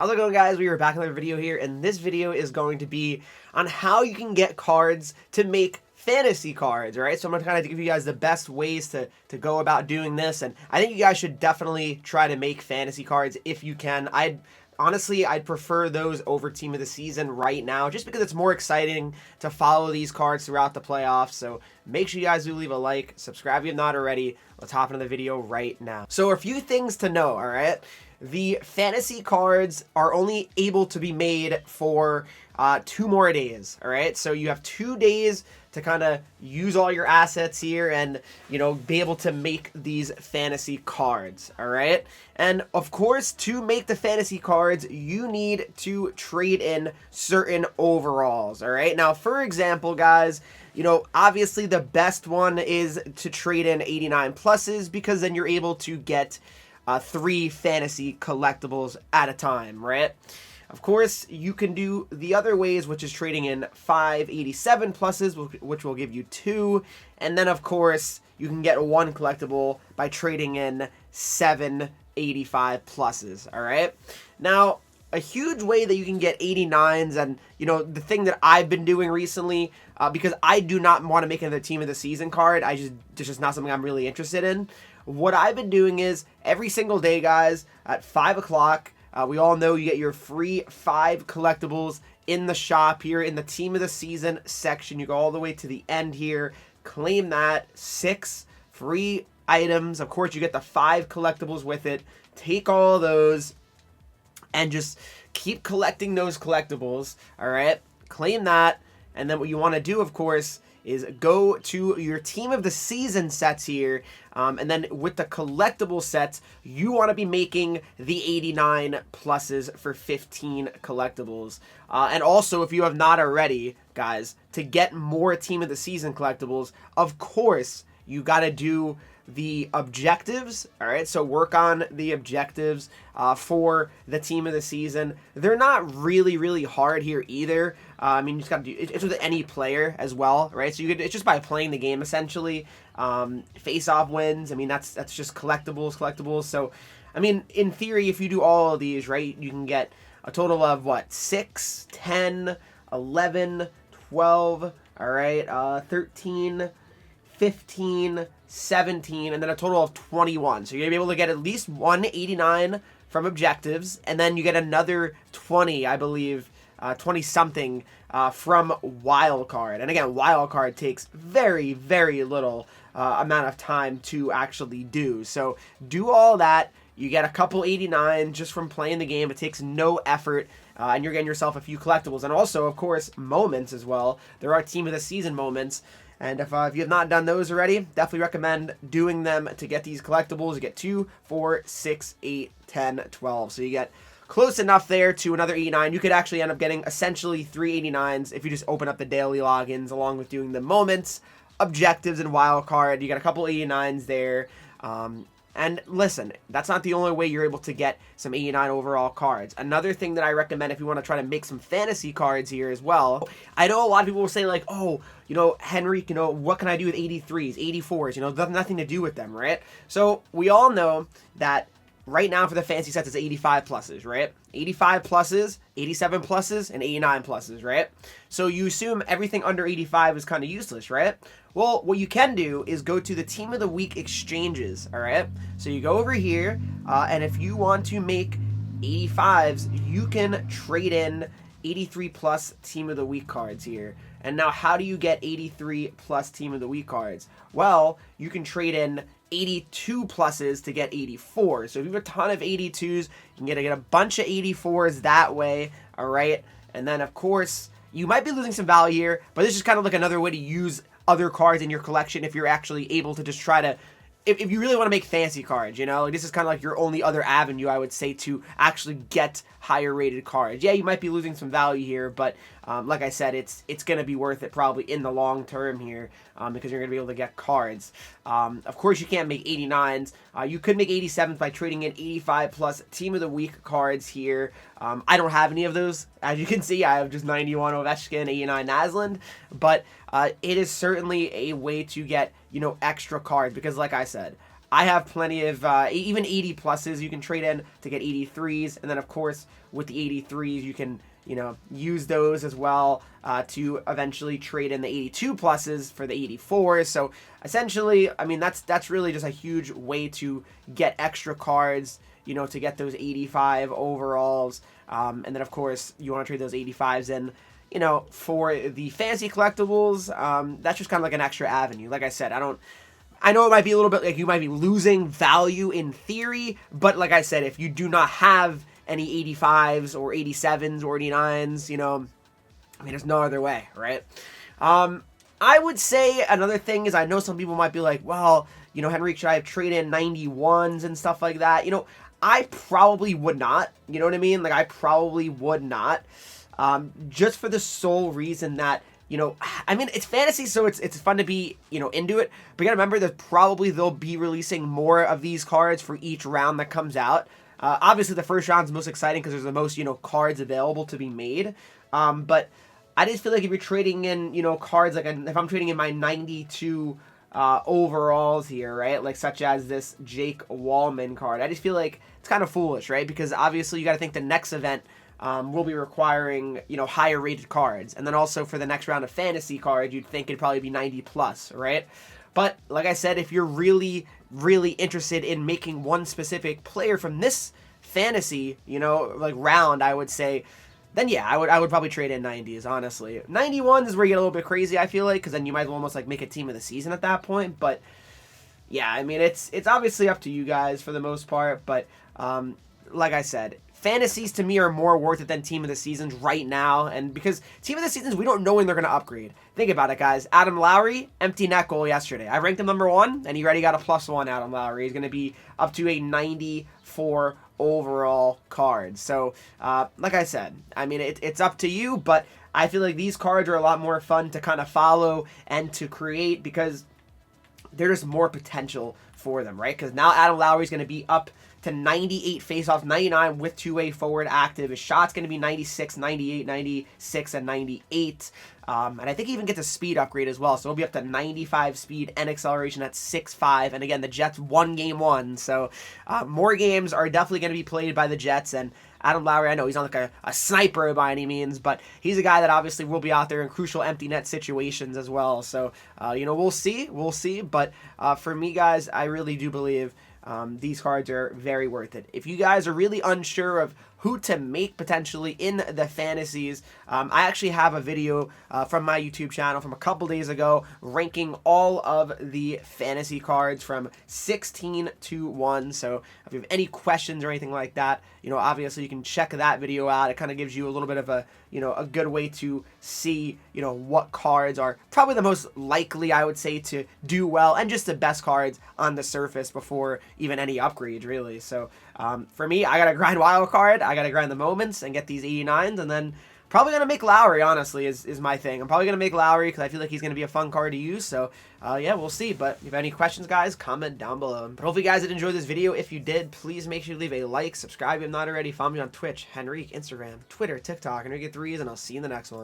How's it going, guys? We are back in another video here, and this video is going to be on how you can get cards to make fantasy cards, all right? So I'm going to kind of give you guys the best ways to go about doing this, and I think you guys should definitely try to make fantasy cards if you can. Honestly, I'd prefer those over Team of the Season right now, just because it's more exciting to follow these cards throughout the playoffs. So make sure you guys do leave a like, subscribe if you have not already. Let's hop into the video right now. So a few things to know, all right? The fantasy cards are only able to be made for 2 more days, all right? So you have 2 days to kind of use all your assets here and, be able to make these fantasy cards, all right? And, of course, to make the fantasy cards, you need to trade in certain overalls, all right? Now, for example, guys, obviously the best one is to trade in 89 pluses because then you're able to get 3 fantasy collectibles at a time, right? Of course, you can do the other ways, which is trading in 587 pluses, which will give you 2. And then, of course, you can get 1 collectible by trading in 785 pluses, all right? Now, a huge way that you can get 89s, and, the thing that I've been doing recently, because I do not want to make another Team of the Season card, it's just not something I'm really interested in. What I've been doing is every single day, guys, at 5 o'clock, we all know you get your free 5 collectibles in the shop here in the Team of the Season section. You go all the way to the end here, claim that, 6 free items. Of course, you get the 5 collectibles with it. Take all of those and just keep collecting those collectibles, all right? Claim that, and then what you want to do, of course, is go to your Team of the Season sets here, and then with the collectible sets, you want to be making the 89 pluses for 15 collectibles. And also, if you have not already, guys, to get more Team of the Season collectibles, of course, you got to do the objectives, all right? So work on the objectives for the Team of the Season. They're not really hard here either. You just got to do it's with any player as well, right? So it's just by playing the game essentially. Face-off wins. That's just collectibles. So, in theory, if you do all of these, right, you can get a total of what? 6, 10, 11, 12, all right, 13, 15, 17, and then a total of 21. So you're going to be able to get at least 189 from objectives, and then you get another 20, I believe, 20-something from wildcard. And again, wildcard takes very little amount of time to actually do. So do all that. You get a couple 89 just from playing the game. It takes no effort, and you're getting yourself a few collectibles. And also, of course, moments as well. There are Team of the Season moments. And if you have not done those already, definitely recommend doing them to get these collectibles. You get 2, 4, 6, 8, 10, 12. So you get close enough there to another 89. You could actually end up getting essentially 3 89s if you just open up the daily logins along with doing the moments, objectives, and wildcard. You got a couple 89s there. And listen, that's not the only way you're able to get some 89 overall cards. Another thing that I recommend if you want to try to make some fantasy cards here as well, I know a lot of people will say like, oh, Henreek, what can I do with 83s, 84s? Nothing to do with them, right? So we all know that right now for the fantasy sets, it's 85 pluses, right? 85 pluses, 87 pluses, and 89 pluses, right? So you assume everything under 85 is kind of useless, right? Well, what you can do is go to the Team of the Week exchanges, all right? So you go over here, and if you want to make 85s, you can trade in 83 plus Team of the Week cards here. And now how do you get 83 plus Team of the Week cards? Well, you can trade in 82 pluses to get 84. So if you have a ton of 82s, you can get a bunch of 84s that way, all right? And then, of course, you might be losing some value here, but this is kind of like another way to use other cards in your collection if you're actually able to just try to, if you really want to make fancy cards, this is kind of like your only other avenue, I would say, to actually get higher rated cards. Yeah, you might be losing some value here, but like I said, it's going to be worth it probably in the long term here because you're going to be able to get cards. Of course, you can't make 89s. You could make 87s by trading in 85 plus Team of the Week cards here. I don't have any of those. As you can see, I have just 91 Ovechkin, 89 Naslund, but it is certainly a way to get, extra cards because like I said, I have plenty of even 80 pluses you can trade in to get 83s, and then of course with the 83s you can use those as well to eventually trade in the 82 pluses for the 84s. So essentially, I mean, that's really just a huge way to get extra cards, to get those 85 overalls. And then of course you want to trade those 85s in, for the fantasy collectibles. That's just kind of like an extra avenue. Like I said, I know it might be a little bit like you might be losing value in theory, but like I said, if you do not have any 85s or 87s or 89s, I mean, there's no other way, right? I would say another thing is, I know some people might be like, well, Henreek, should I have traded in 91s and stuff like that? I probably would not, you know what I mean? Like, I probably would not, just for the sole reason that, I mean, it's fantasy, so it's fun to be, into it. But you gotta remember that they'll be releasing more of these cards for each round that comes out. Obviously, the first round's most exciting because there's the most, cards available to be made. But I just feel like if you're trading in, cards, like if I'm trading in my 92 overalls here, right? Like such as this Jake Wallman card, I just feel like it's kind of foolish, right? Because obviously you got to think the next event will be requiring, higher rated cards. And then also for the next round of fantasy cards, you'd think it'd probably be 90 plus, right? But like I said, if you're really, really interested in making one specific player from this fantasy, like round, I would say, then yeah, I would probably trade in 90s, honestly. 91s is where you get a little bit crazy, I feel like, because then you might almost like make a team of the season at that point. But yeah, I mean, it's obviously up to you guys for the most part. But like I said, fantasies to me are more worth it than team of the seasons right now, and because team of the seasons, we don't know when they're going to upgrade. Think about it, guys. Adam Lowry, empty net goal yesterday. I ranked him #1, and he already got a +1. Adam Lowry. He's going to be up to a 94 overall card. So, like I said, I mean, it's up to you, but I feel like these cards are a lot more fun to kind of follow and to create because there's more potential for them, right? Because now Adam Lowry's going to be up to 98 faceoffs, 99 with two-way forward active. His shot's going to be 96, 98, 96, and 98. And I think he even gets a speed upgrade as well. So he'll be up to 95 speed and acceleration at 6'5". And again, the Jets won game 1. So more games are definitely going to be played by the Jets. And Adam Lowry, I know he's not like a sniper by any means, but he's a guy that obviously will be out there in crucial empty net situations as well. So, we'll see. But for me, guys, I really do believe these cards are very worth it. If you guys are really unsure of who to make potentially in the fantasies, I actually have a video from my YouTube channel from a couple days ago ranking all of the fantasy cards from 16 to 1. So if you have any questions or anything like that, obviously you can check that video out. It kind of gives you a little bit of a good way to see, what cards are probably the most likely, I would say, to do well and just the best cards on the surface before even any upgrades, really. So for me, I got to grind wild card. I got to grind the moments and get these 89s, and then probably going to make Lowry, honestly, is my thing. I'm probably going to make Lowry because I feel like he's going to be a fun card to use. So, yeah, we'll see. But if you have any questions, guys, comment down below. But hopefully you guys did enjoy this video. If you did, please make sure to leave a like, subscribe if not already. Follow me on Twitch, Henreek, Instagram, Twitter, TikTok, Henreek3s, and I'll see you in the next one.